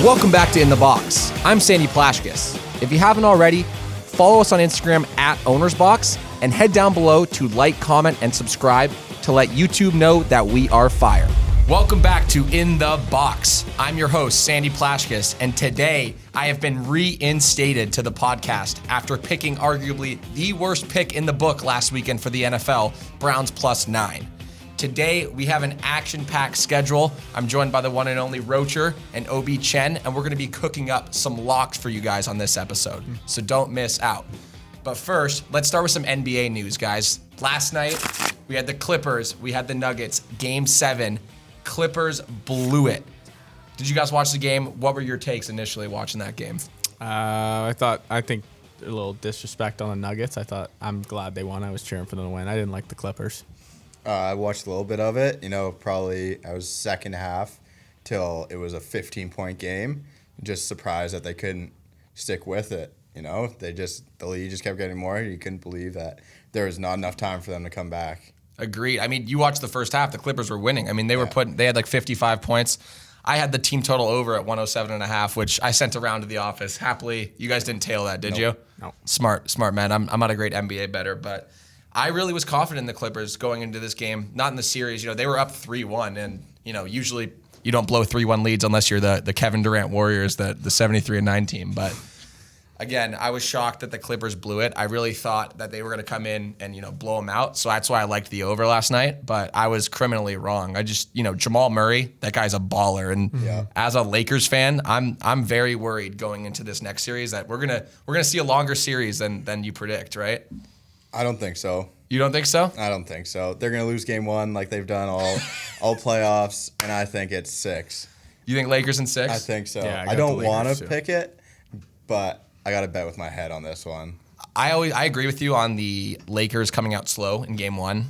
Welcome back to In the Box. I'm Sandy Plashkis. If you haven't already, follow us on Instagram at OwnersBox and head down below to like, comment, and subscribe to let YouTube know that we are fire. Welcome back to In the Box. I'm your host, Sandy Plashkis, and today I have been reinstated to the podcast after picking arguably the worst pick in the book last weekend for the NFL, Browns +9. Today, we have an action-packed schedule. I'm joined by the one and only Rocher and Obi Chen, and we're going to be cooking up some locks for you guys on this episode, so don't miss out. But first, let's start with some NBA news, guys. Last night, we had the Clippers, we had the Nuggets, Game 7. Clippers blew it. Did you guys watch the game? What were your takes initially watching that game? I think a little disrespect on the Nuggets. I'm glad they won. I was cheering for them to win. I didn't like the Clippers. I watched a little bit of it. Probably I was second half till it was a 15-point game. Just surprised that they couldn't stick with it. The lead just kept getting more. You couldn't believe that there was not enough time for them to come back. Agreed. I mean, you watched the first half. The Clippers were winning. I mean, they had like 55 points. I had the team total over at 107.5, which I sent around to the office. Happily, you guys didn't tail that, did you? No. Smart man. I'm not a great NBA bettor, but I really was confident in the Clippers going into this game. Not in the series. They were up 3-1, and usually you don't blow 3-1 leads unless you're the Kevin Durant Warriors, the 73-9 team. But again, I was shocked that the Clippers blew it. I really thought that they were going to come in and blow them out. So that's why I liked the over last night. But I was criminally wrong. I just Jamal Murray, that guy's a baller. And as a Lakers fan, I'm very worried going into this next series that we're gonna see a longer series than you predict, right? I don't think so. You don't think so? I don't think so. They're going to lose game 1 like they've done all playoffs, and I think it's 6. You think Lakers in 6? I think so. Yeah, I don't want Lakers to too. pick it, but I got to bet with my head on this one. I agree with you on the Lakers coming out slow in game 1.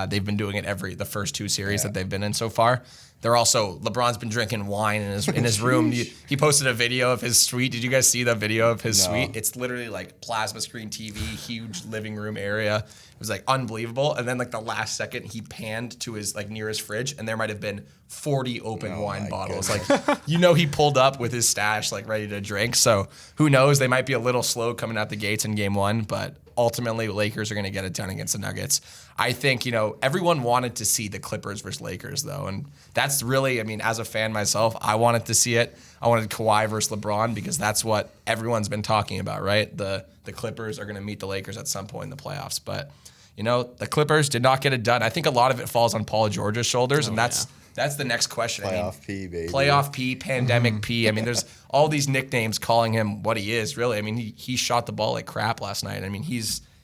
They've been doing it the first 2 series that they've been in so far. They're also, LeBron's been drinking wine in his room. He posted a video of his suite. Did you guys see the video of his suite? It's literally like plasma screen TV, huge living room area. It was like unbelievable. And then like the last second, he panned to his like nearest fridge, and there might have been 40 open wine bottles. Goodness. Like he pulled up with his stash like ready to drink. So who knows? They might be a little slow coming out the gates in game 1, but ultimately, Lakers are going to get it done against the Nuggets. I think, everyone wanted to see the Clippers versus Lakers, though. And that's really, as a fan myself, I wanted to see it. I wanted Kawhi versus LeBron because that's what everyone's been talking about, right? The Clippers are going to meet the Lakers at some point in the playoffs. But, the Clippers did not get it done. I think a lot of it falls on Paul George's shoulders, and that's the next question. Playoff P, baby. Playoff P, pandemic P. There's all these nicknames calling him what he is, really. He shot the ball like crap last night.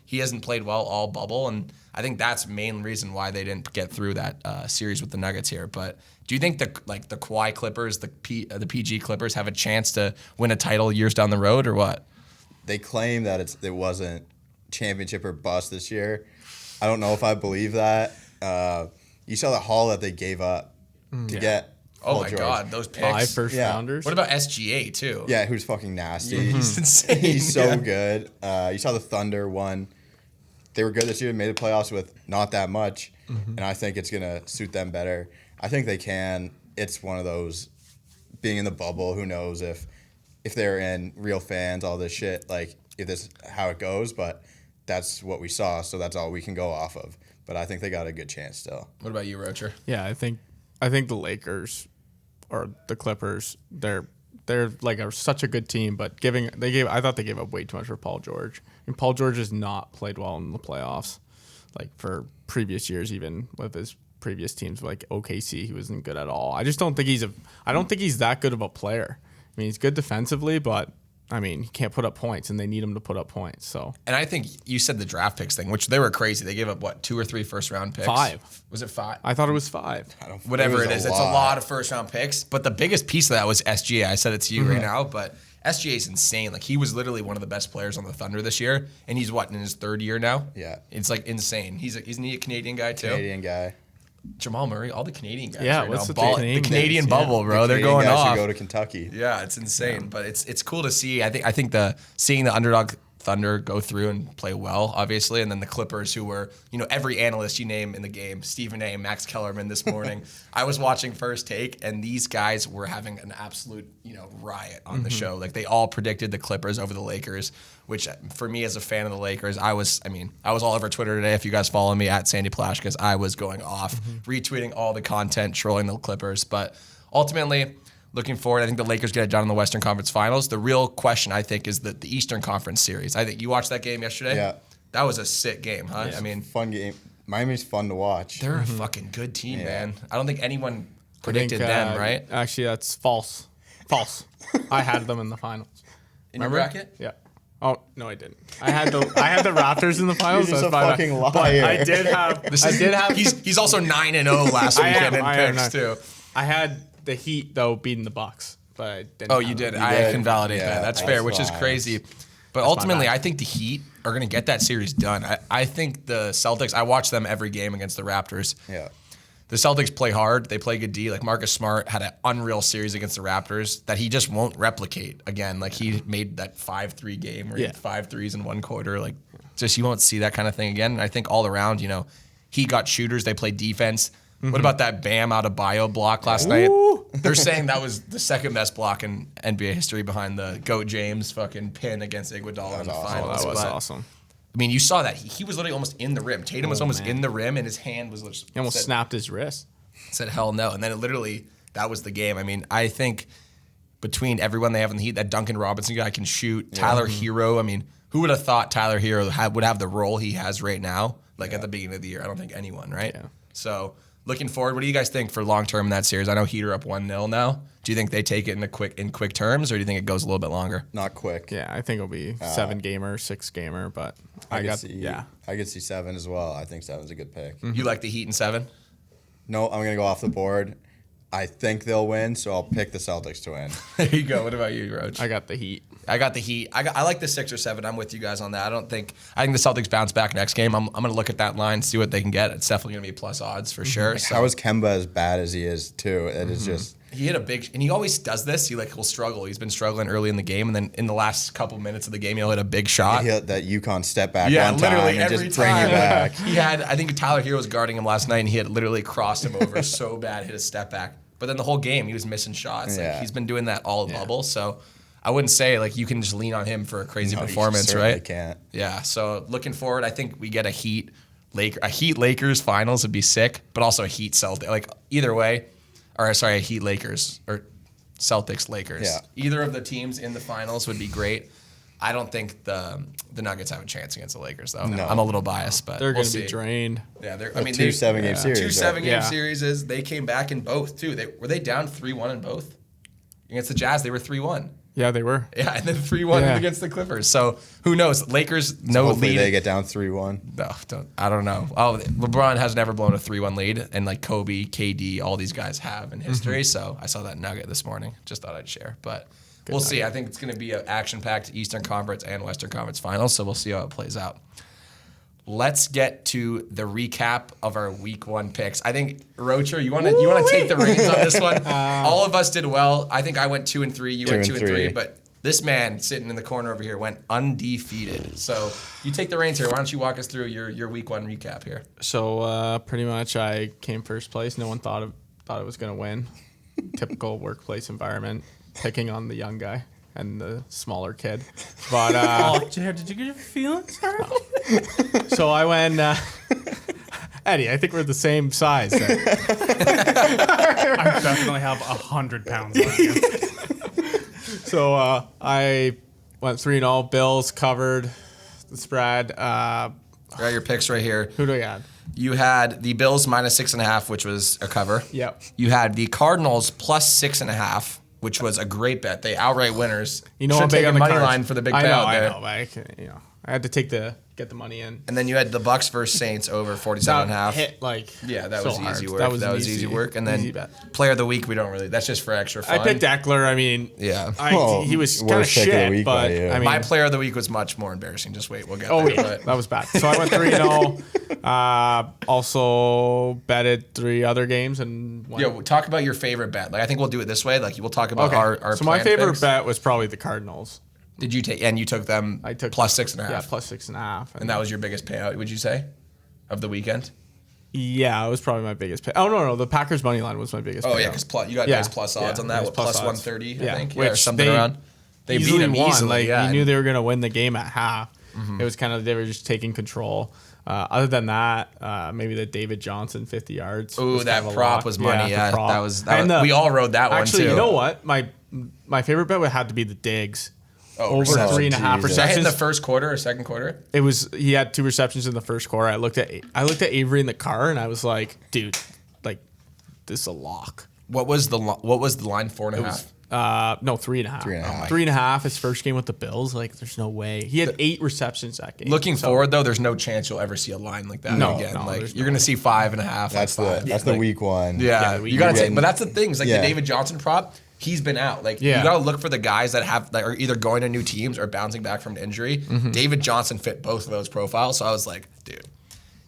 He hasn't played well all bubble, and I think that's the main reason why they didn't get through that series with the Nuggets here. But do you think the Kawhi Clippers, the PG Clippers, have a chance to win a title years down the road, or what? They claim that it wasn't championship or bust this year. I don't know if I believe that. You saw the haul that they gave up to get Oh Paul my George. God, those picks. 5 first rounders. What about SGA too? Yeah, who's fucking nasty. He's insane. He's so good. You saw the Thunder won. They were good this year, made the playoffs with not that much, and I think it's going to suit them better. I think they can. It's one of those, being in the bubble, who knows if they're in, real fans, all this shit, like if this is how it goes, but that's what we saw, so that's all we can go off of. But I think they got a good chance still. What about you, Rocher? Yeah, I think the Lakers or the Clippers, they're like such a good team, but I thought they gave up way too much for Paul George. And Paul George has not played well in the playoffs, like for previous years, even with his previous teams like OKC, he wasn't good at all. I just don't think I don't think he's that good of a player. He's good defensively, but he can't put up points, and they need him to put up points. So, and I think you said the draft picks thing, which they were crazy. They gave up 2 or 3 first round picks. 5. Was it 5? I thought it was 5. Whatever it is, it's a lot of first round picks. But the biggest piece of that was SGA. I said it to you right now, but SGA is insane. Like, he was literally one of the best players on the Thunder this year, and he's in his 3rd year now. Yeah, it's like insane. Isn't he a Canadian guy too? Canadian guy. Jamal Murray, all the Canadian guys. Yeah, right what's now. the Canadian bubble, bro? The They're going guys off. Should go to Kentucky. Yeah, it's insane, but it's cool to see. I think seeing the underdog Thunder go through and play well, obviously, and then the Clippers, who were, every analyst you name in the game, Stephen A., Max Kellerman this morning. I was watching First Take, and these guys were having an absolute, riot on the show. Like, they all predicted the Clippers over the Lakers, which for me as a fan of the Lakers, I was all over Twitter today. If you guys follow me at Sandy Plashkas, I was going off, retweeting all the content, trolling the Clippers. But ultimately, looking forward, I think the Lakers get it done in the Western Conference Finals. The real question, I think, is the Eastern Conference series. I think you watched that game yesterday? Yeah. That was a sick game, huh? Fun game. Miami's fun to watch. They're a fucking good team, man. I don't think anyone predicted them, right? Actually, that's false. False. I had them in the finals. In your bracket? Yeah. Oh no, I didn't. I had the Raptors in the finals. You're just a fucking liar. I did have. He's also 9-0 last weekend in picks too. I had the Heat though beating the Bucks, but I didn't. Oh, you did. I can validate that. That's fair, which is crazy. But ultimately, I think the Heat are going to get that series done. I think the Celtics. I watch them every game against the Raptors. Yeah. The Celtics play hard. They play good D. Like Marcus Smart had an unreal series against the Raptors that he just won't replicate again. Like he made that 5-3 game where he had 5 threes in one quarter. Like just you won't see that kind of thing again. And I think all around, he got shooters. They played defense. What about that Bam out of bio block last night? They're saying that was the second best block in NBA history behind the GOAT James fucking pin against Iguodala in the finals. That was awesome. I mean, you saw that. He was literally almost in the rim. Tatum was almost in the rim, and his hand was just... He almost snapped his wrist. Said, hell no. And then that was the game. I mean, I think between everyone they have in the Heat, that Duncan Robinson guy can shoot. Tyler Hero. I mean, who would have thought Tyler Hero would have the role he has right now, at the beginning of the year? I don't think anyone, right? Yeah. So, looking forward, what do you guys think for long-term in that series? I know Heat are up 1-0 now. Do you think they take it in quick terms, or do you think it goes a little bit longer? Not quick. Yeah, I think it'll be 7-gamer, 6-gamer, but I could see 7 as well. I think 7's a good pick. You like the Heat in 7? No, I'm gonna go off the board. I think they'll win, so I'll pick the Celtics to win. There you go. What about you, Roach? I got the Heat. I like the 6 or 7. I'm with you guys on that. I think the Celtics bounce back next game. I'm going to look at that line, see what they can get. It's definitely going to be plus odds for sure. So. How is Kemba as bad as he is too? It is just. He hit a big, and he always does this. He'll struggle. He's been struggling early in the game, and then in the last couple minutes of the game, he'll hit a big shot. He hit that UConn step back yeah, one literally time and every just bring you back. He had, I think Tyler Hero was guarding him last night, and he had literally crossed him over so bad, hit a step back. But then the whole game, he was missing shots. Yeah. He's been doing that all bubble, so I wouldn't say you can just lean on him for a crazy performance, you right? Can't. Yeah. So looking forward, I think we get a Heat Lakers finals would be sick, but also a Heat Celtics. Either way, a Heat Lakers or Celtics Lakers. Yeah. Either of the teams in the finals would be great. I don't think the Nuggets have a chance against the Lakers though. No. I'm a little biased, but they're we'll going to be drained. Yeah, they're. Two 7-game series. Two 7-game series. They came back in both too. Were they down 3-1 in both? Against the Jazz, they were 3-1. Yeah, they were. Yeah, and then 3-1 against the Clippers. So who knows? Lakers hopefully lead. They get down 3-1. No, I don't know. Oh, LeBron has never blown a 3-1 lead, and Kobe, KD, all these guys have in history. So I saw that nugget this morning. Just thought I'd share, but. We'll see. I think it's going to be an action-packed Eastern Conference and Western Conference finals, so we'll see how it plays out. Let's get to the recap of our Week 1 picks. I think Rocher, you want to take the reins on this one? All of us did well. I think I went 2-3. You went 2-3, but this man sitting in the corner over here went undefeated. So you take the reins here. Why don't you walk us through your Week 1 recap here? So pretty much, I came first place. No one thought it was going to win. Typical workplace environment. Picking on the young guy and the smaller kid. But Jared, did you get your feelings hurt? So I went Eddie, I think we're the same size then. I definitely have 100 pounds on you. So I went 3-0. Bills covered the spread. I got your picks right here. Who do I got? You had the Bills -6.5, which was a cover. Yep. You had the Cardinals +6.5, which was a great bet. They outright winners. You know, I'm big on the money Cards. line for the big payout there. I know, but I had to get the money in. And then you had the Bucks versus Saints over 47.5. Hit that so was hard. easy work. That was easy work. And then Player of the Week, we don't really. That's just for extra fun. I picked Eckler. I mean, he was kind of shit, but I mean, my Player of the Week was much more embarrassing. Just wait, we'll get there. Oh yeah, that was bad. So I went 3-0. Also betted 3 other games and won. Yeah, talk about your favorite bet. I think we'll do it this way. We'll talk about our. So my favorite bet was probably the Cardinals. Did you take? And you took them. I took plus 6.5. Yeah, plus 6.5. And that was your biggest payout, would you say, of the weekend? Yeah, it was probably my biggest pay. Oh no, the Packers money line was my biggest. Oh payout. yeah, because you got nice plus odds on that. nice What, plus odds. 130, I Yeah, think, which or something they around. They beat easily them won. easily. Like yeah, you knew they were going to win the game at half. It was kind of they were just taking control. Other than that, maybe the David Johnson 50 yards. Ooh, was that kind of a prop lock. was money. Yeah, the prop. that was. And We all rode that one too. Actually, you know what? My favorite bet would have to be the Diggs. Over receptions. 3.5 Jesus. Was that hit receptions. in the first quarter or second quarter? It was he had 2 receptions in the first quarter. I looked at Avery in the car and I was like, dude, like this is a lock. What was the line? 4.5. No, 3.5. 3.5. 3.5. His first game with the Bills. Like, there's no way. He had 8 receptions that game. Looking forward though, there's no chance you'll ever see a line like that No, again. no, Like there's you're gonna see 5.5. That's like the week one. Yeah, the you gotta week take. one. But that's the thing. Is like Yeah. the David Johnson prop. He's been out. Like Yeah. you gotta look for the guys that have that are either going to new teams or bouncing back from an injury. David Johnson fit both of those profiles. So I was like, dude.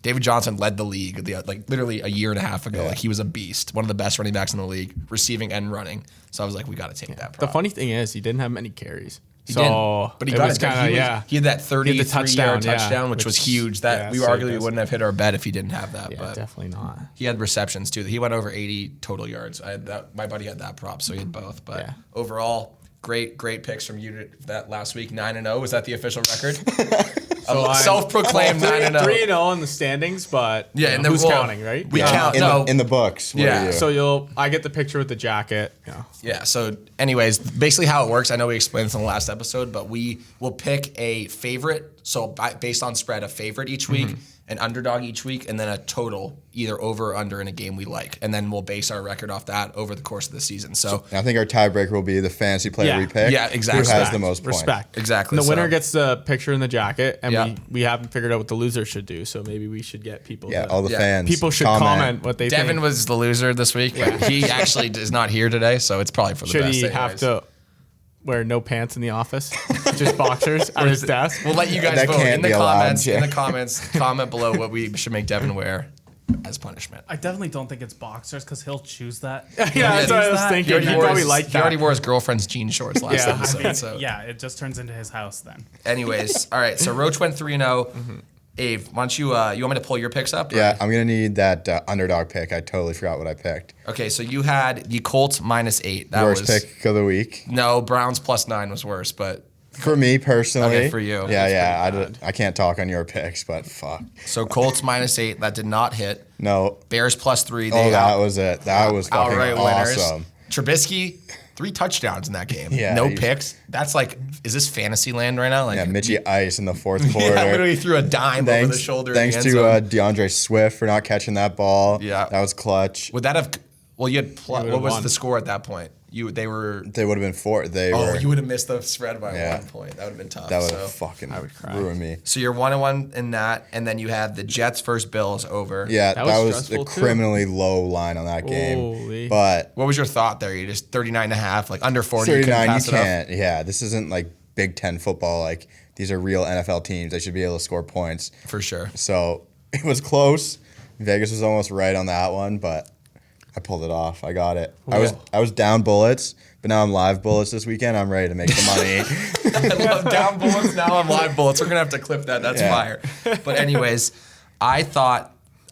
David Johnson led the league like literally a year and a half ago. Yeah. Like he was a beast, one of the best running backs in the league, receiving and running. So I was like, we got to take that. The Prop. funny thing is, he didn't have many carries. He so didn't, but he it got was it. kind of He had that 33-yard touchdown, touchdown, which was huge. That we saved arguably us. wouldn't have hit our bet if he didn't have that. Yeah, but definitely not. he had receptions too. He went over 80 total yards. I had that. My buddy had that prop, so he had both. But Yeah. overall, great picks from you that last week. 9-0. Was that the official record? So I'm Self-proclaimed 9-0. 3-0 in the standings, but Yeah, you and know, then who's we'll- counting, right? We count. In the books. What Yeah, do you do? So I get the picture with the jacket. Yeah. Yeah. So, anyways, basically how it works. I know we explained this in the last episode, but we will pick a favorite. So based on spread, a favorite each week, an underdog each week, and then a total, either over or under in a game we like, and then we'll base our record off that over the course of the season. So I think our tiebreaker will be the fantasy player Yeah. we pick. Yeah, exactly. Who has Respect. the most points? Respect. Exactly, And the winner so- gets the picture in the jacket, and Yeah. we haven't figured out what the loser should do. So maybe we should get people. Yeah, to, all the Yeah. fans. people should comment what they Devin think. was the loser this week, but he actually is not here today, so it's probably for the Should best. he have anyways. to wear no pants in the office, just boxers at his desk? We'll let you guys That vote can't in the be allowed, comments. yeah. In the comments, comment below what we should make Devin wear as punishment. I definitely don't think it's boxers because he'll choose that. Yeah, that's what I was thinking. He probably liked He already that. wore his girlfriend's jean shorts last Yeah. episode. So, Yeah, it just turns into his house then. anyways, all right. So Roach went 3-0. Ave, why don't you want me to pull your picks up? or- Yeah, I'm gonna need that underdog pick. I totally forgot what I picked. Okay, so you had the Colts -8. That Worst was pick of the week no Browns +9 was worse, but for me personally. Okay, for you. Yeah. I can't talk on your picks, but fuck. so Colts -8 that did not hit. No. Bears +3. Oh, that was it. That was fucking outright winners. awesome. Trubisky 3 touchdowns in that game. Yeah, no he- picks. That's like, is this fantasy land right now? Like, Yeah, Mitchie Ice in the fourth quarter. yeah, literally threw a dime over the shoulder. Thanks in the to end zone. DeAndre Swift for not catching that ball. Yeah. That was clutch. Would that have? Well, you had what would've was won. the score at that point? They were. They would have been four. You would have missed the spread by Yeah. 1 point. That would have been tough. That would so. have fucking would cry. ruined me. So you're 1-1 in that, and then you had the Jets versus Bills over. Yeah, That that was was a stressful, too. criminally low line on that game. Holy. But What was your thought there? You just 39.5, like under 40. 39, you you couldn't pass it up? can't. Yeah, this isn't like Big Ten football. Like these are real NFL teams. They should be able to score points. For sure. So it was close. Vegas was almost right on that one, but I pulled it off. I got it. I was down bullets, but now I'm live bullets this weekend. I'm ready to make some money. I love down bullets. Now I'm live bullets. We're gonna have to clip that. That's Yeah. fire. But anyways, I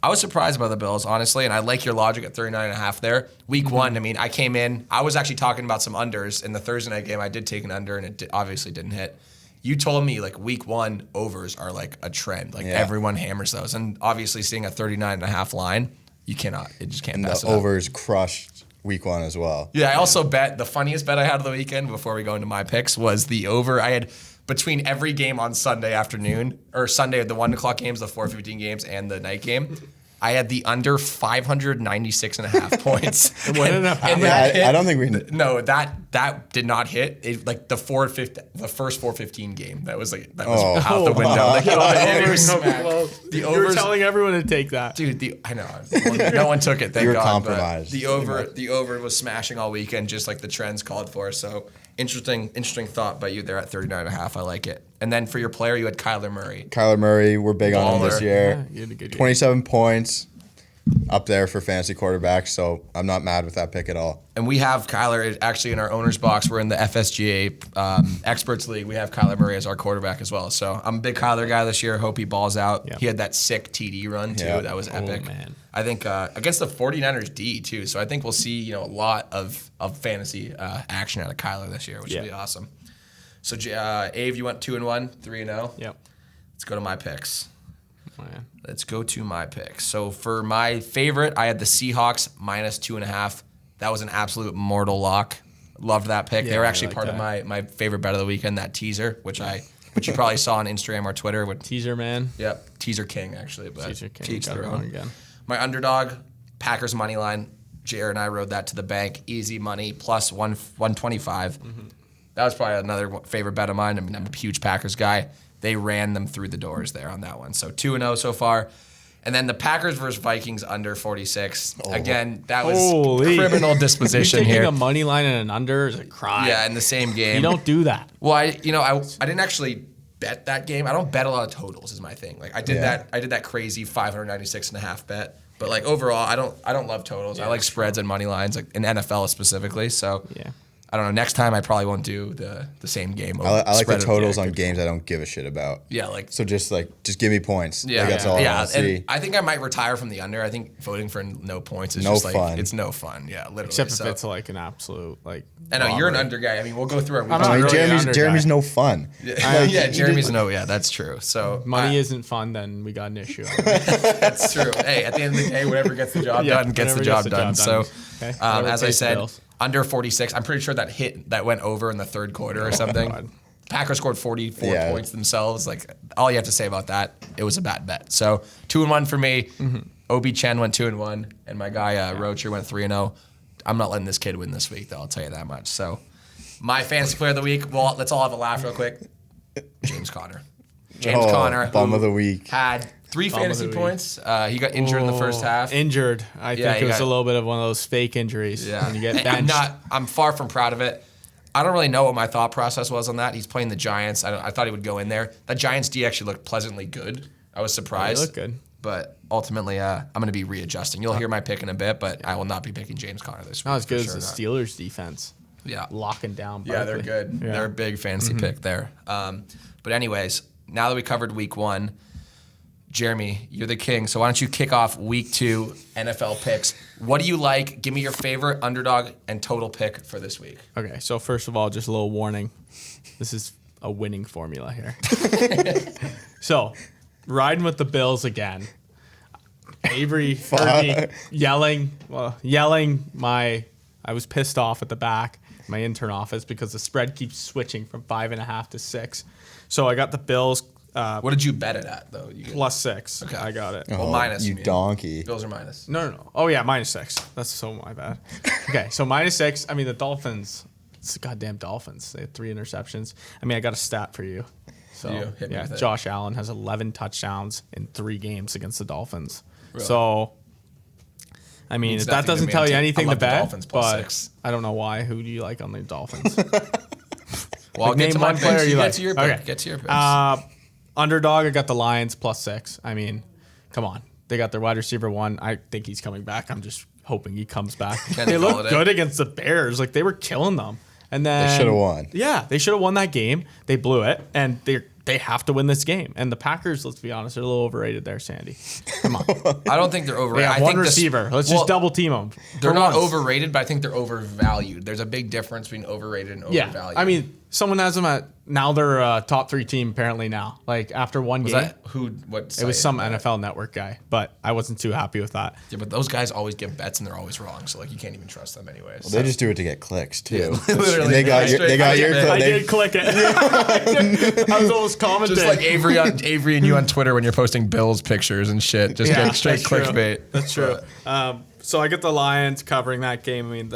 was surprised by the Bills, honestly, and I like your logic at 39.5 there. Week one, I mean, I came in. I was actually talking about some unders in the Thursday night game. I did take an under, and it obviously didn't hit. You told me like week one overs are like a trend. Like Yeah. everyone hammers those, and obviously seeing a 39.5 line, you cannot. It just can't And pass the it up. overs crushed week one as well. Yeah, I also bet the funniest bet I had of the weekend before we go into my picks was the over. I had between every game on Sunday afternoon or Sunday, the 1 o'clock games, the 4:15 games, and the night game. I had the under 596.5 points. What ended up happening? that hit. I don't think we. No, that did not hit. It, like the first 4:15 game. That was out the window. Like, it was smacked. The You were overs, telling everyone to take that. dude. I know. No one took it. Thank You were God. but compromised. The over was smashing all weekend, just like the trends called for. So interesting thought by you there at 39.5. I like it. And then for your player, you had Kyler Murray. Kyler Murray, we're big on him this Baller. year. Yeah, you had a good game. 27 points. up there for fantasy quarterbacks, so I'm not mad with that pick at all. And we have Kyler actually in our owner's box. We're in the FSGA Experts League. We have Kyler Murray as our quarterback as well. So I'm a big Kyler guy this year. Hope he balls out. Yep. He had that sick TD run too. Yeah. That was epic. Man. I think against the 49ers D too. So I think we'll see a lot of fantasy action out of Kyler this year, which will be awesome. So Ave, you went 2-1, 3-0. Yep. Let's go to my picks. Man. Let's go to my picks. So for my favorite, I had the Seahawks -2.5. That was an absolute mortal lock. Loved that pick. They were actually like part of my favorite bet of the weekend, that teaser, which you probably saw on Instagram or Twitter. Teaser man. Yep, teaser king actually, but Teaser king. teach Got it their wrong own. again. My underdog, Packers money line. Jared and I rode that to the bank. Easy money, plus 125. That was probably another favorite bet of mine. I mean, I'm a huge Packers guy. They ran them through the doors there on that one. So 2-0 so far. And then the Packers versus Vikings under 46. Again, that was criminal disposition Taking here. a money line and an under is a crime. Yeah, in the same game. You don't do that. Well, I didn't actually bet that game. I don't bet a lot of totals is my thing. Like I did that crazy 596.5 bet. But like overall, I don't love totals. I like spreads and money lines, like in NFL specifically. So Yeah. I don't know. Next time I probably won't do the same game. I like the spread totals on games I don't give a shit about. Yeah, like So just give me points. yeah, Like, that's all I want to see. And I think I might retire from the under. I think voting for no points is No just like fun. it's no fun. Yeah, literally. Except if So- it's like an absolute like. I know you're an robbery. under guy. I mean, we'll go through our. I'm not I mean, really an under Jeremy's guy. no fun. Yeah, Jeremy's no. Yeah, that's true. So Money isn't fun, then we got an issue. that's true. Hey, at the end of the day, whatever gets the job done gets the whatever job done. So, Okay. Whatever as I pays the said, bills. under 46. I'm pretty sure that went over in the third quarter or something. God. Packers scored 44 points themselves. Like all you have to say about that, it was a bad bet. So 2-1 for me. Obi Chen went 2-1, and my guy Rocher went 3-0. I'm not letting this kid win this week, though. I'll tell you that much. So my fantasy player of the week. Well, let's all have a laugh real quick. James Conner. James Conner, bum who of the week. had 3 Bum of fantasy the week. points. He got injured in the first half. Injured. I think he it was got- a little bit of one of those fake injuries. Yeah, When you get And benched. I'm far from proud of it. I don't really know what my thought process was on that. He's playing the Giants. I thought he would go in there. That Giants D actually looked pleasantly good. I was surprised. They look good. But ultimately, I'm going to be readjusting. You'll hear my pick in a bit, but I will not be picking James Conner this week. Not as good for as sure the Steelers defense. Yeah. Locking down. Yeah, they're Barkley. good. Yeah. They're a big fantasy pick there. But anyways, now that we covered week 1, Jeremy, you're the king. So why don't you kick off week 2 NFL picks? What do you like? Give me your favorite underdog and total pick for this week. Okay, so first of all, just a little warning. This is a winning formula here. So, riding with the Bills again. Avery heard me yelling I was pissed off at the back, my intern office, because the spread keeps switching from 5.5 to 6. So I got the Bills What did you bet it at, though? You get- +6. Okay. I got it. Well, minus. You mean. donkey. Bills are minus. No. Oh, yeah, -6. That's so my bad. Okay, so -6. I mean, the Dolphins, it's the goddamn Dolphins. They had 3 interceptions. I mean, I got a stat for you. So, You hit me yeah, with it. Josh Allen has 11 touchdowns in 3 games against the Dolphins. Really? So, I mean, Means that nothing to doesn't me. tell you I anything to love the bet, Dolphins but +6. I don't know why. Who do you like on the Dolphins? Well, I'll get Name to my one player picks. you You like. get to your pick. Okay. Get to your picks. Underdog, I got the Lions +6. I mean, come on. They got their wide receiver 1. I think he's coming back. I'm just hoping he comes back. They look Golladay. good against the Bears. Like, they were killing them. And then They should have won. Yeah, they should have won that game. They blew it, and they have to win this game. And the Packers, let's be honest, they're a little overrated there, Sandy. Come on. I don't think they're They overrated. have I one think this- receiver. Let's well, just double team them. They're not overrated, but I think they're overvalued. There's a big difference between overrated and Yeah, overvalued. I mean, someone has them at now. They're a top 3 team apparently now. Like after one was game, that who? What? it site was some is that? NFL Network guy, but I wasn't too happy with that. Yeah, but those guys always give bets and they're always wrong. So like, you can't even trust them anyways. They just do it to get clicks too. literally. And they got your, they got your I I click. did click it. I was almost commenting. Just like Avery and you on Twitter when you're posting Bills pictures and shit. Just get straight that's true. clickbait. That's true. So I get the Lions covering that game. I mean,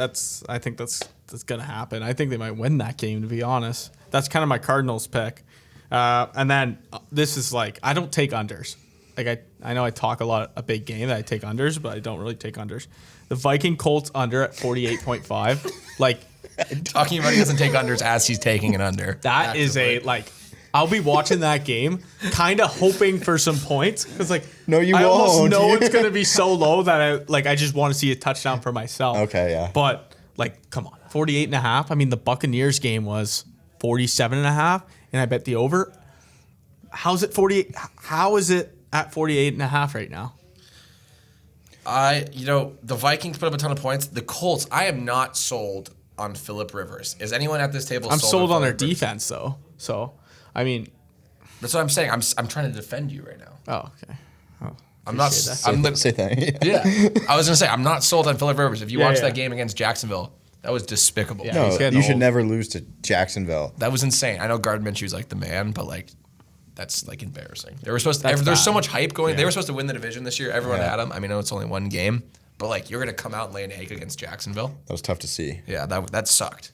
I think that's gonna happen. I think they might win that game, to be honest. That's kind of my Cardinals pick. And then this is like, I don't take unders. Like I know I talk a big game that I take unders, but I don't really take unders. The Viking Colts under at 48.5. Like Talking about he doesn't take unders as he's taking an under. that is a actively. like I'll be watching that game, kind of hoping for some points because No, you I almost won't. know it's gonna be so low that I just want to see a touchdown for myself. Okay, yeah. But come on, 48.5. I mean, the Buccaneers game was 47.5, and I bet the over. How's it 48? How is it at 48.5 right now? The Vikings put up a ton of points. The Colts, I am not sold on Phillip Rivers. Is anyone at this table I'm sold on their Phillip Rivers? defense though. So, I mean, That's what I'm saying. I'm trying to defend you right now. oh, okay. Oh, I'm not. appreciate that. Say that. Yeah. I was gonna say I'm not sold on Phillip Rivers. If you watched yeah. that game against Jacksonville, that was despicable. Yeah. No, He's getting you should old. never lose to Jacksonville. That was insane. I know Gardner Minshew's like the man, but that's embarrassing. They were supposed to. That's There's so bad. much hype going. Yeah. They were supposed to win the division this year. Everyone Yeah. had them. I mean, I know it's only one game, but you're gonna come out and lay an egg against Jacksonville. That was tough to see. Yeah, that sucked.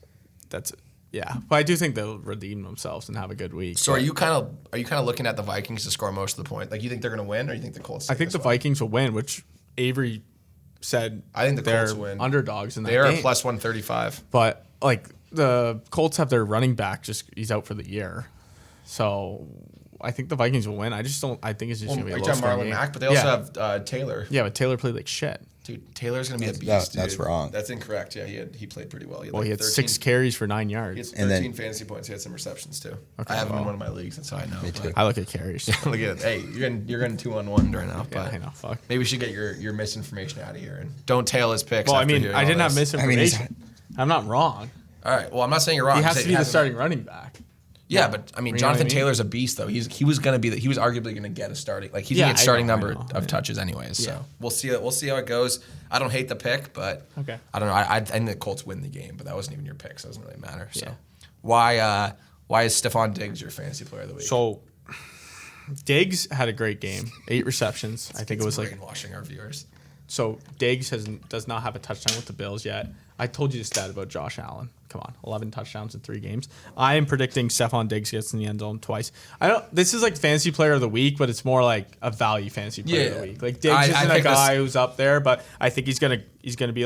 Yeah, but I do think they'll redeem themselves and have a good week. So are you kind of looking at the Vikings to score most of the point? You think they're gonna win, or you think the Colts? I think the Vikings will win, which Avery said. I think the they're Colts win. underdogs in that They are game. a plus 135. But the Colts have their running back he's out for the year, so I think the Vikings will win. I just don't. I think it's just Well, gonna be a you're low talking scoring Marlon game. Mack, but they also have Taylor. Yeah, but Taylor played like shit. Dude, Taylor's gonna be a beast. That's dude. wrong. That's incorrect. Yeah, he played pretty well. Well, he had 13 6 carries for 9 He had yards. 13 And then- fantasy points. He had some receptions too. Okay, I have him in well. one of my leagues. That's how I know. Me too. I look at carries. Look at it. Hey, you're getting 2-on-1 right now. Yeah, But I know. Fuck. maybe we should get your misinformation out of here and don't tail his picks. Well, I after mean, hearing I all didn't have this. misinformation. I'm not wrong. All right. Well, I'm not saying you're wrong. He I'm has saying to be the hasn't- starting running back. Yeah, but I mean, You know Jonathan what I mean? Taylor's a beast, though. He was arguably going to get a starting he's Yeah, going to get I starting know, I number know. of Yeah. touches anyways. Yeah. So we'll see how it goes. I don't hate the pick, but Okay. I don't know. I think the Colts win the game, but that wasn't even your pick, so it doesn't really matter. So Yeah. why is Stefan Diggs your fantasy player of the week? So Diggs had a great game, 8 receptions. I think it was brainwashing our viewers. so. Diggs does not have a touchdown with the Bills yet. I told you the stat about Josh Allen. Come on, 11 touchdowns in 3 games. I am predicting Stefan Diggs gets in the end zone twice. This is fantasy player of the week, but it's more like a value fantasy player of the Yeah. week. Diggs I isn't a think guy who's up there, but I think he's gonna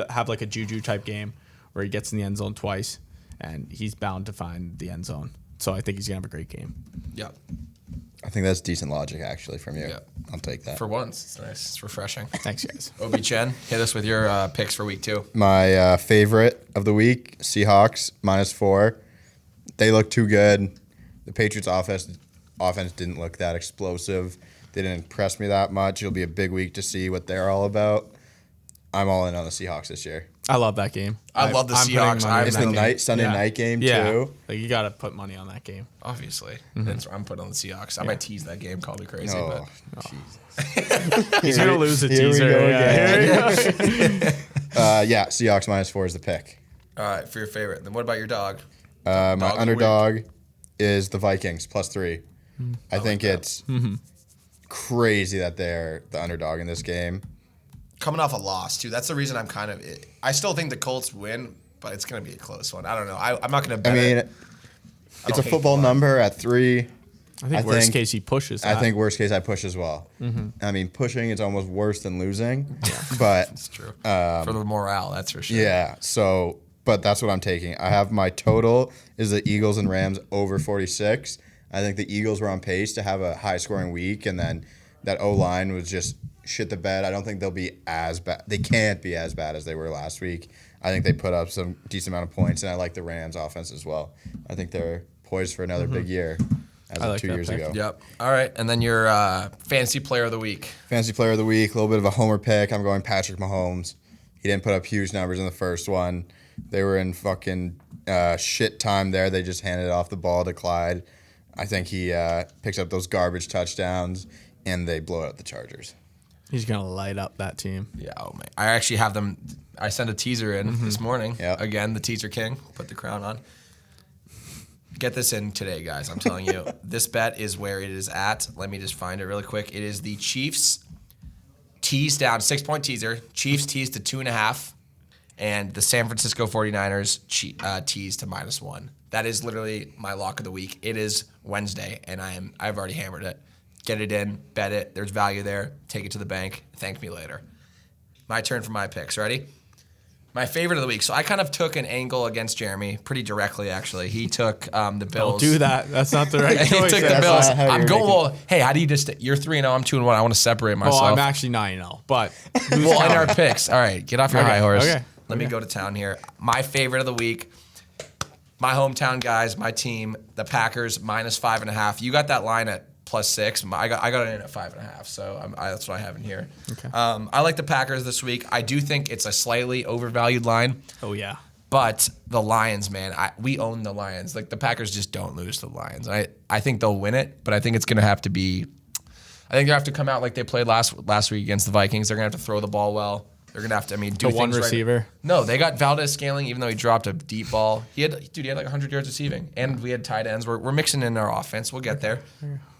have a Juju type game where he gets in the end zone twice, and he's bound to find the end zone. So I think he's gonna have a great game. Yeah. I think that's decent logic, actually, from you. Yeah. I'll take that. For once, it's nice. It's refreshing. Thanks, guys. Obi Chen, hit us with your picks for week 2. My favorite of the week, Seahawks, -4. They look too good. The Patriots' offense didn't look that explosive. They didn't impress me that much. It'll be a big week to see what they're all about. I'm all in on the Seahawks this year. I love that game. I love the I'm putting Seahawks. money on It's that the game. Sunday night game, Yeah. too. You got to put money on that game. Obviously. That's where I'm putting on the Seahawks. I might tease that game, call me crazy, Oh, but Jesus. He's going to lose the Here we teaser. go Yeah. again. Seahawks -4 is the pick. all right, for your favorite. Then what about your dog? My Dog of the week. underdog is the Vikings, +3. I think it's crazy that they're the underdog in this game. Coming off a loss, too. That's the reason I'm I still think the Colts win, but it's going to be a close one. I don't know. I'm not going to bet I mean, it. it's don't a hate football the line. number at 3. I think worst case he pushes that. I think worst case I push as well. I mean, pushing is almost worse than losing, but It's true. For the morale, that's for sure. yeah. So, but that's what I'm taking. I have my total is the Eagles and Rams over 46. I think the Eagles were on pace to have a high scoring week, and then that O-line was just shit the bed. I don't think they'll be as bad. They can't be as bad as they were last week. I think they put up some decent amount of points, and I like the Rams offense as well. I think they're poised for another big year as of like 2 that years pick. ago. Yep. All right, and then your fantasy player of the week. Fantasy player of the week, a little bit of a homer pick. I'm going Patrick Mahomes. He didn't put up huge numbers in the first one. They were in fucking shit time there. They just handed off the ball to Clyde. I think he picks up those garbage touchdowns, and they blow out the Chargers. He's going to light up that team. Yeah, oh man. I actually have them. I sent a teaser in this morning. Yeah. Again, the teaser king. Put the crown on. Get this in today, guys. I'm telling you. This bet is where it is at. Let me just find it really quick. It is the Chiefs tease down, 6-point teaser. Chiefs tease to 2.5. And the San Francisco 49ers tease to -1. That is literally my lock of the week. It is Wednesday, and I've already hammered it. Get it in, bet it. There's value there. Take it to the bank. Thank me later. My turn for my picks. Ready? My favorite of the week. So I kind of took an angle against Jeremy pretty directly, actually. He took the Bills. Don't do that. That's not the right He choice. took the That's Bills. not how I'm you're going. making- Well, hey, how do you just? You're 3-0. I'm 2-1. I want to separate myself. Well, I'm actually 9-0, but Well, in our picks. All right, get off your Okay, high horse. okay, Let me go to town here. My favorite of the week. My hometown guys, my team, the Packers -5.5. You got that line at +6. I got it in at 5.5. So that's what I have in here. Okay. I like the Packers this week. I do think it's a slightly overvalued line. oh yeah. But the Lions, man, we own the Lions. Like, the Packers just don't lose to the Lions. I think they'll win it, but I think it's going to have to be – I think they have to come out like they played last week against the Vikings. They're going to have to throw the ball well. They're going to have to, do The one things receiver? right. No, they got Valdez-Scaling, even though he dropped a deep ball. He had like 100 yards receiving. And we had tight ends. We're mixing in our offense. We'll get there.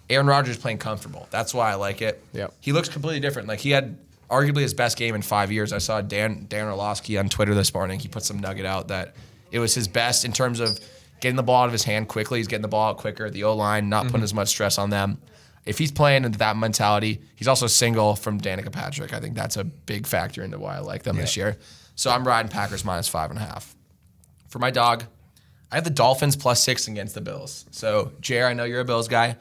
Aaron Rodgers playing comfortable. That's why I like it. Yep. He looks completely different. Like, he had – arguably his best game in 5 years. I saw Dan Orlovsky on Twitter this morning. He put some nugget out that it was his best in terms of getting the ball out of his hand quickly. He's getting the ball out quicker. The O-line, not putting as much stress on them. If he's playing into that mentality, he's also single from Danica Patrick. I think that's a big factor into why I like them this year. So I'm riding Packers -5.5. For my dog, I have the Dolphins +6 against the Bills. So, Jer, I know you're a Bills guy.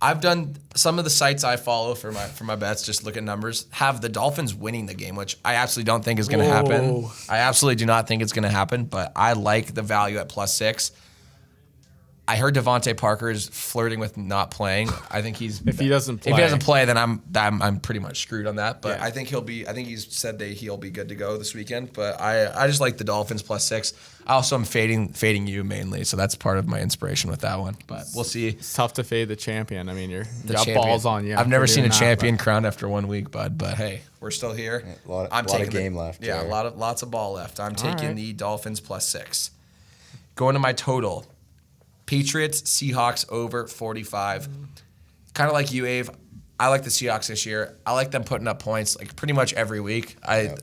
I've done some of the sites I follow for my bets, just look at numbers, have the Dolphins winning the game, which I absolutely don't think is going to happen. Whoa. I absolutely do not think it's going to happen, but I like the value at +6. I heard Devontae Parker is flirting with not playing. I think he's If he doesn't play, then I'm pretty much screwed on that. But Yeah. I think he's said that he'll be good to go this weekend. But I just like the Dolphins +6. I also am fading you mainly, so that's part of my inspiration with that one. But we'll see. It's tough to fade the champion. I mean, you The got champion. balls on you. I've never for seen a doing that, champion crowned after 1 week, bud. But hey, we're still here. A lot I'm of taking game left. Yeah, there. lots of ball left. I'm taking right. the Dolphins +6. Going to my total. Patriots, Seahawks over 45. Kind of like you, Ave. I like the Seahawks this year. I like them putting up points like pretty much every week.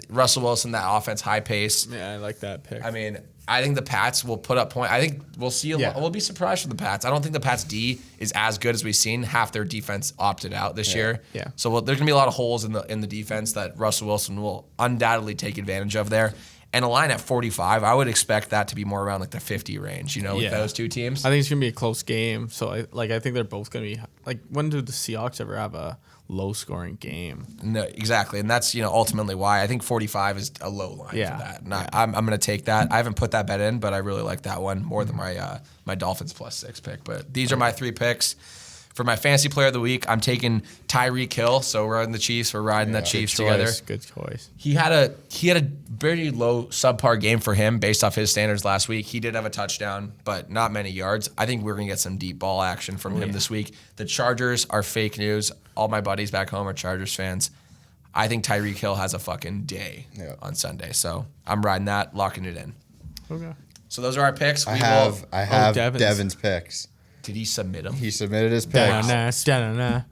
Russell Wilson, that offense, high pace. Yeah, I like that pick. I mean, I think the Pats will put up points. I think we'll see. We'll be surprised with the Pats. I don't think the Pats D is as good as we've seen. Half their defense opted out this year. Yeah. So there's gonna be a lot of holes in the defense that Russell Wilson will undoubtedly take advantage of there. And a line at 45, I would expect that to be more around like the 50 range. With Yeah. those two teams. I think it's gonna be a close game. So I think they're both gonna be like. When do the Seahawks ever have a low scoring game? No, exactly, and that's ultimately why I think 45 is a low line Yeah. for that. And I'm going to take that. I haven't put that bet in, but I really like that one more than my Dolphins +6 pick. But these are my 3 picks. For my fantasy player of the week, I'm taking Tyreek Hill. So we're riding the Chiefs. We're riding the Chiefs together. Good choice. He had a very low subpar game for him based off his standards last week. He did have a touchdown, but not many yards. I think we're going to get some deep ball action from him this week. The Chargers are fake news. All my buddies back home are Chargers fans. I think Tyreek Hill has a fucking day on Sunday. So I'm riding that, locking it in. Okay. So those are our picks. I have Devin's. Devin's picks. Did he submit them? He submitted his picks. Da-na-na.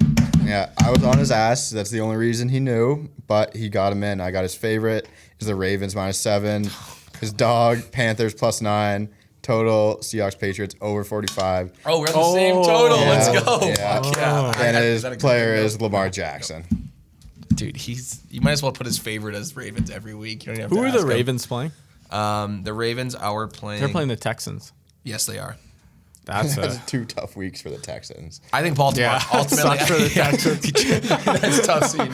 Yeah, I was on his ass. That's the only reason he knew, but he got him in. I got his favorite is the Ravens -7. His dog, Panthers +9. Total, Seahawks, Patriots over 45. Oh, we're on the same total. Yeah, Let's go. yeah. Fuck yeah. And his that a good player bingo? is Lamar Jackson. Dude, you might as well put his favorite as Ravens every week. You don't even have Who to are the ask him. Ravens playing? The Ravens are playing. They're playing the Texans. Yes, they are. That's That's a 2 tough weeks for the Texans. I think Baltimore Yeah, ultimately. sucks for the Texans. That's tough scene.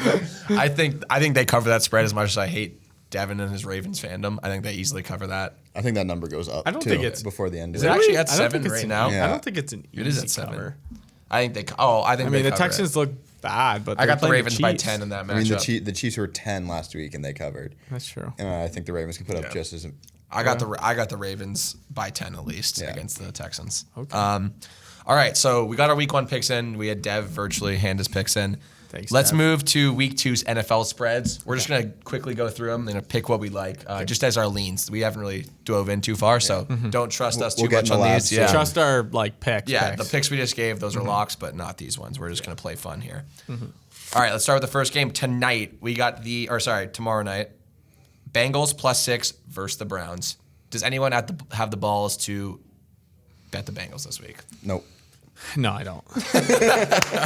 But I think they cover that spread as much as I hate Devin and his Ravens fandom. I think they easily cover that. I think that number goes up. I don't too, think it's- before the end of Is it. it actually at I don't 7 think it's right an- now? Yeah. I don't think it's an easy It is at 7. cover. I think they. Oh, I think. I mean, they the cover it. Texans look bad, but I they're got the playing Ravens by Chiefs. 10 in that I mean, matchup. the Chiefs were 10 last week and they covered. That's true. And I think the Ravens can put up just as. I got the Ravens by 10 at least Yeah. against the Texans. Okay. All right, so we got our week 1 picks in. We had Dev virtually hand his picks in. Thanks, Let's Dev. move to week 2's NFL spreads. We're just gonna quickly go through them and pick what we like, just as our leans. We haven't really dove in too far, so don't trust us We'll too get much in on the these. labs, Yeah, too. Trust our picks. yeah. picks. The picks we just gave, those are locks, but not these ones. We're just gonna play fun here. All right, let's start with the first game tonight. We got tomorrow night. Bengals +6 versus the Browns. Does anyone have the balls to bet the Bengals this week? Nope. No, I don't.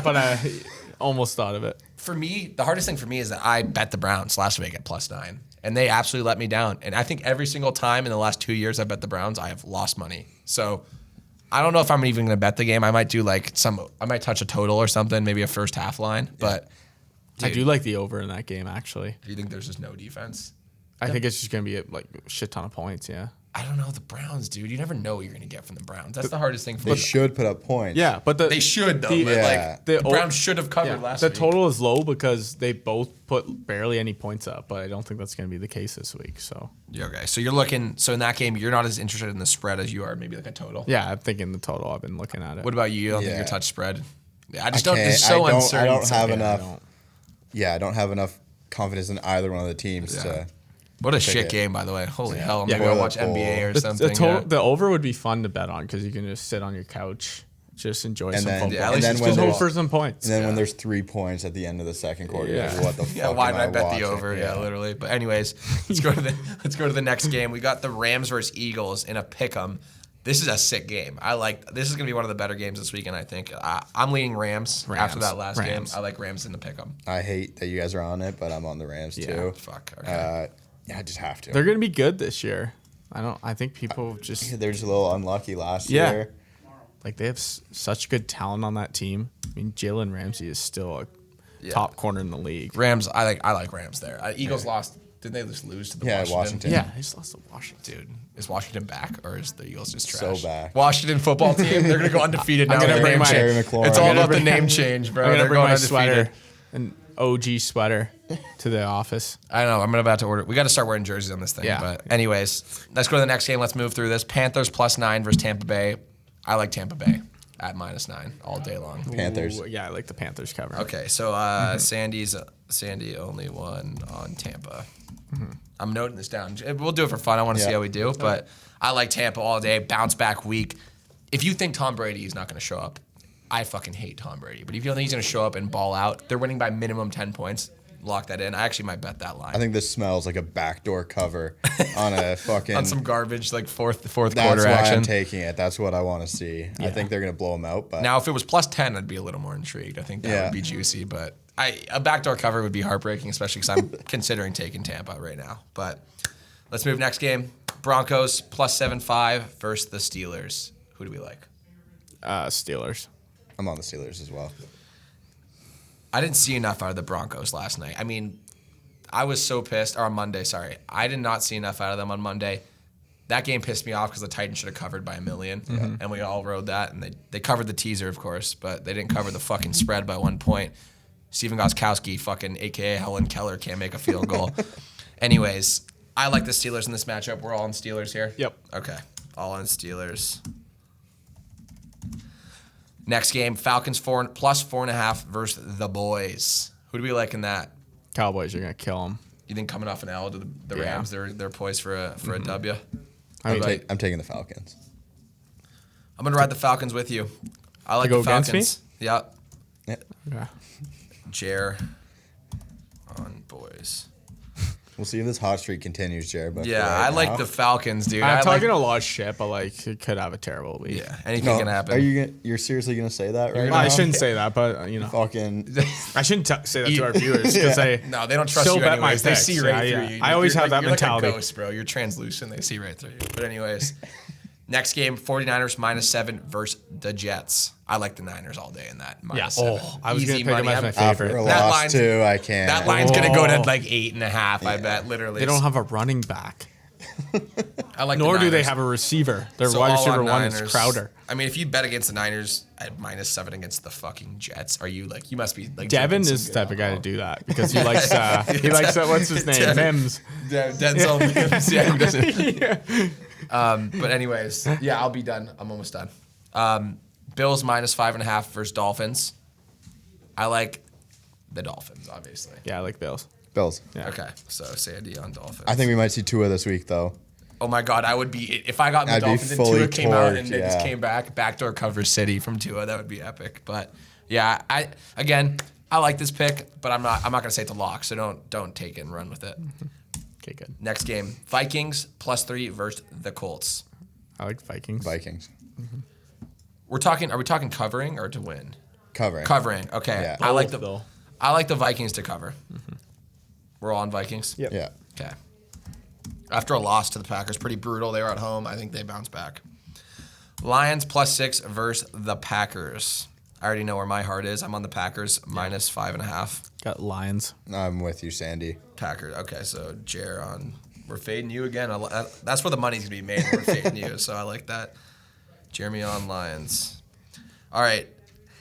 But I almost thought of it. For me, the hardest thing for me is that I bet the Browns last week at +9, and they absolutely let me down. And I think every single time in the last 2 years I bet the Browns, I have lost money. So I don't know if I'm even going to bet the game. I might do I might touch a total or something, maybe a first half line. Yeah. But I do like the over in that game, actually. Do you think there's just no defense? I think it's just going to be a shit ton of points, yeah. I don't know the Browns, dude. You never know what you're going to get from the Browns. That's the hardest thing for They should put up points. Yeah, but they should, though. The Browns should have covered last week. The total is low because they both put barely any points up, but I don't think that's going to be the case this week. So okay, so you're looking. So in that game, you're not as interested in the spread as you are maybe like a total. Yeah, I'm thinking the total. I've been looking at it. What about you? You don't think you touch spread? Yeah, I just don't. It's so uncertain. I don't have enough. I don't have enough confidence in either one of the teams to. What a shit game, by the way. Holy hell. I'm going to go watch NBA or something. The over would be fun to bet on because you can just sit on your couch, just enjoy some football. Yeah, and then just hope for some points. And then when there's 3 points at the end of the second quarter, what the fuck why did I bet watching? the over? Yeah, literally. But anyways, let's go to the next game. We got the Rams versus Eagles in a pick'em. This is a sick game. This is going to be one of the better games this weekend, I think. I'm leaning Rams after that last game. I like Rams in the pick'em. I hate that you guys are on it, but I'm on the Rams too. Fuck. Okay. I just have to. They're going to be good this year. I think people just... They're just a little unlucky last year. Like, they have such good talent on that team. I mean, Jalen Ramsey is still a top corner in the league. Rams, I like Rams there. Eagles lost. Didn't they just lose to the Washington? Yeah, they just lost to Washington. Dude, is Washington back or is the Eagles just So trash? back. Washington football team, they're going to go undefeated now. I'm going to bring my... It's all about the name change, bro. I'm going to bring my sweater, an OG sweater, to the office. I know. I'm about to order. We got to start wearing jerseys on this thing. Yeah. But anyways, let's go to the next game. Let's move through this. Panthers +9 versus Tampa Bay. I like Tampa Bay at -9 all day long. Panthers. Ooh, yeah, I like the Panthers cover. Okay, so Sandy only won on Tampa. Mm-hmm. I'm noting this down. We'll do it for fun. I want to see how we do. But I like Tampa all day. Bounce back week. If you think Tom Brady is not going to show up, I fucking hate Tom Brady. But if you don't think he's going to show up and ball out, they're winning by minimum 10 points. Lock that in. I actually might bet that line. I think this smells like a backdoor cover on a fucking... on some garbage, like fourth quarter action. That's why I'm action. taking it. That's what I want to see. Yeah. I think they're going to blow them out. But now, if it was +10, I'd be a little more intrigued. I think that would be juicy. But a backdoor cover would be heartbreaking, especially because I'm considering taking Tampa right now. But let's move next game. Broncos +7.5 versus the Steelers. Who do we like? Steelers. I'm on the Steelers as well. I didn't see enough out of the Broncos last night. I mean, I was so pissed. Or on Monday, sorry. I did not see enough out of them on Monday. That game pissed me off because the Titans should have covered by 1 million. Mm-hmm. And we all rode that. And they covered the teaser, of course, but they didn't cover the fucking spread by 1 point. Steven Gostkowski, fucking a.k.a. Helen Keller, can't make a field goal. Anyways, I like the Steelers in this matchup. We're all on Steelers here? Yep. Okay. All on Steelers. Next game, Falcons +4.5 versus the Boys. Who do we like in that? Cowboys are gonna kill them. You think coming off an L to the Rams, they're poised for a W? I'm taking the Falcons. I'm gonna ride the Falcons with you. I like the Falcons. Against me? Yep. Yeah. Jer on Boys. We'll see if this hot streak continues, Jared. But I like the Falcons, dude. I'm talking a lot of shit, but it could have a terrible week. Yeah, anything can happen. Are you're seriously gonna say that right now? I shouldn't say that, but fucking. I shouldn't say that to our viewers because they they don't trust you anyways. They see right through you. I always have that mentality. You're like a ghost, bro. You're translucent. They see right through you. But anyways, next game, 49ers -7 versus the Jets. I like the Niners all day in that -7. I was going to pick them as my After favorite. a loss too, I can't. That line's going to go to like 8.5, I bet, literally. They don't have a running back. I like Nor the do they Niners. have a receiver. Their So wide all receiver on one Niners. is Crowder. I mean, if you bet against the Niners at -7 against the fucking Jets, are you like, you must be like. Devin is the type of guy to do that because he likes, what's his name? Mims. Denzel Mims. Yeah, who doesn't? But anyways, I'll be done. I'm almost done. Bills -5.5 versus Dolphins. I like the Dolphins, obviously. Yeah, I like Bills. Yeah. Okay, so Sandy on Dolphins. I think we might see Tua this week, though. Oh my God, I would be if I got the I'd be Dolphins and fully Tua came out and torqued, they just came back, backdoor cover City from Tua. That would be epic. But yeah, I like this pick, but I'm not gonna say it's a lock. So don't take it and run with it. Okay, good. Next game, Vikings +3 versus the Colts. I like Vikings. Mm-hmm. Are we talking covering or to win? Covering. Covering. Okay. Yeah. I like the Vikings to cover. Mm-hmm. We're all on Vikings. Yep. Yeah. Okay. After a loss to the Packers, pretty brutal. They were at home. I think they bounce back. Lions +6 versus the Packers. I already know where my heart is. I'm on the Packers -5.5. Got Lions. I'm with you, Sandy. Packers. Okay, so Jer on. We're fading you again. That's where the money's gonna be made. We're fading you, so I like that. Jeremy on Lions. All right,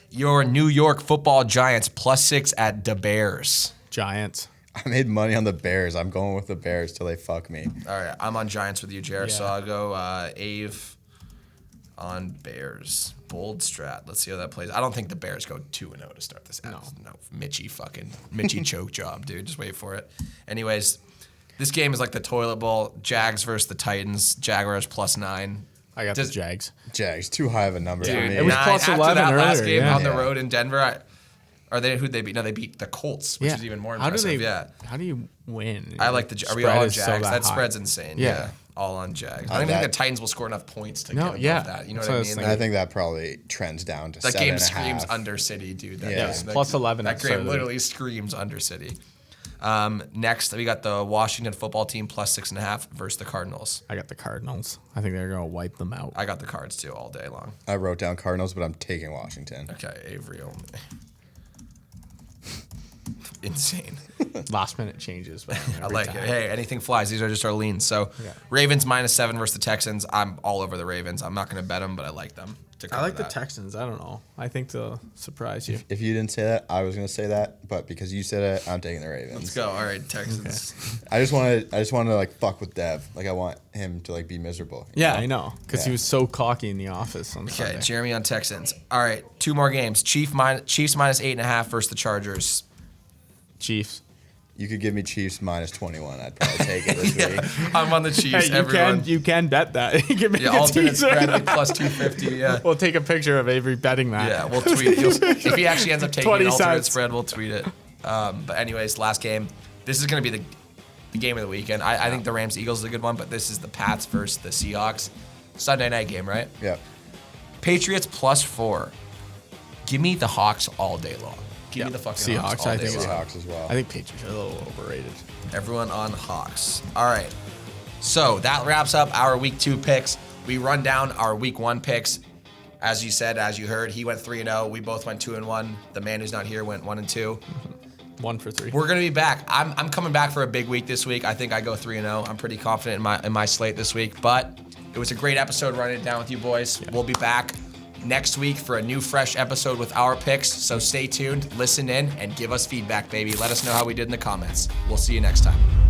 your New York Football Giants +6 at the Bears. Giants. I made money on the Bears. I'm going with the Bears till they fuck me. All right, I'm on Giants with you, Jer. So Yeah. I'll go Ave on Bears. Bold strat. Let's see how that plays. I don't think the Bears go 2-0 to start this. No, Mitchie choke job, dude. Just wait for it. Anyways, this game is like the toilet bowl. Jags versus the Titans. Jaguars +9. I got the Jags. Jags, too high of a number for me. It was +11 after that last earlier, game yeah. on the road in Denver. Who'd they beat? No, they beat the Colts, which is even more impressive. How do you win? I like the. Are we Spread all on is so Jags? That high. spread's insane. Yeah. All on Jags. I don't even think the Titans will score enough points to get above that. You know what I mean? I think that probably trends down to That 7.5. game screams under City, dude. That Yeah. goes- that- +11 That at game Southern. literally screams under City. Next, we got the Washington football team +6.5 versus the Cardinals. I got the Cardinals. I think they're going to wipe them out. I got the Cards too all day long. I wrote down Cardinals, but I'm taking Washington. Okay, Avery only. Insane. Last minute changes. But I like it. Hey, anything flies. These are just our leans. So, Ravens -7 versus the Texans. I'm all over the Ravens. I'm not going to bet them, but I like them. I like the Texans. I don't know. I think they'll surprise you. If you didn't say that, I was going to say that, but because you said it, I'm taking the Ravens. Let's go. All right, Texans. I just want to like fuck with Dev. Like I want him to like be miserable. you Yeah, know? I know. Because he was so cocky in the office on Okay, Sunday. Jeremy on Texans. All right, 2 more games. Chiefs -8.5 versus the Chargers. Chiefs. You could give me Chiefs -21. I'd probably take it this week. I'm on the Chiefs. Hey, everyone. you can bet that. You can make Yeah, a alternate teaser. spread like +250. Yeah. We'll take a picture of Avery betting that. Yeah, we'll tweet. If he actually ends up taking 20 an alternate cents. spread, we'll tweet it. But anyways, last game. This is going to be the game of the weekend. I think the Rams-Eagles is a good one, but this is the Pats versus the Seahawks. Sunday night game, right? Yeah. Patriots +4. Give me the Hawks all day long. Give me the fucking Seahawks, Hawks all I day think long. Seahawks as well. I think Patriots are a little overrated. Everyone on Hawks. All right. So that wraps up our week 2 picks. We run down our week 1 picks. As you said, as you heard, he went 3-0. We both went 2-1. The man who's not here went 1-2. 1 for 3. We're gonna be back. I'm coming back for a big week this week. I think I go 3-0. I'm pretty confident in my slate this week. But it was a great episode running it down with you boys. We'll be back next week for a new fresh episode with our picks. So stay tuned, listen in, and give us feedback, baby. Let us know how we did in the comments. We'll see you next time.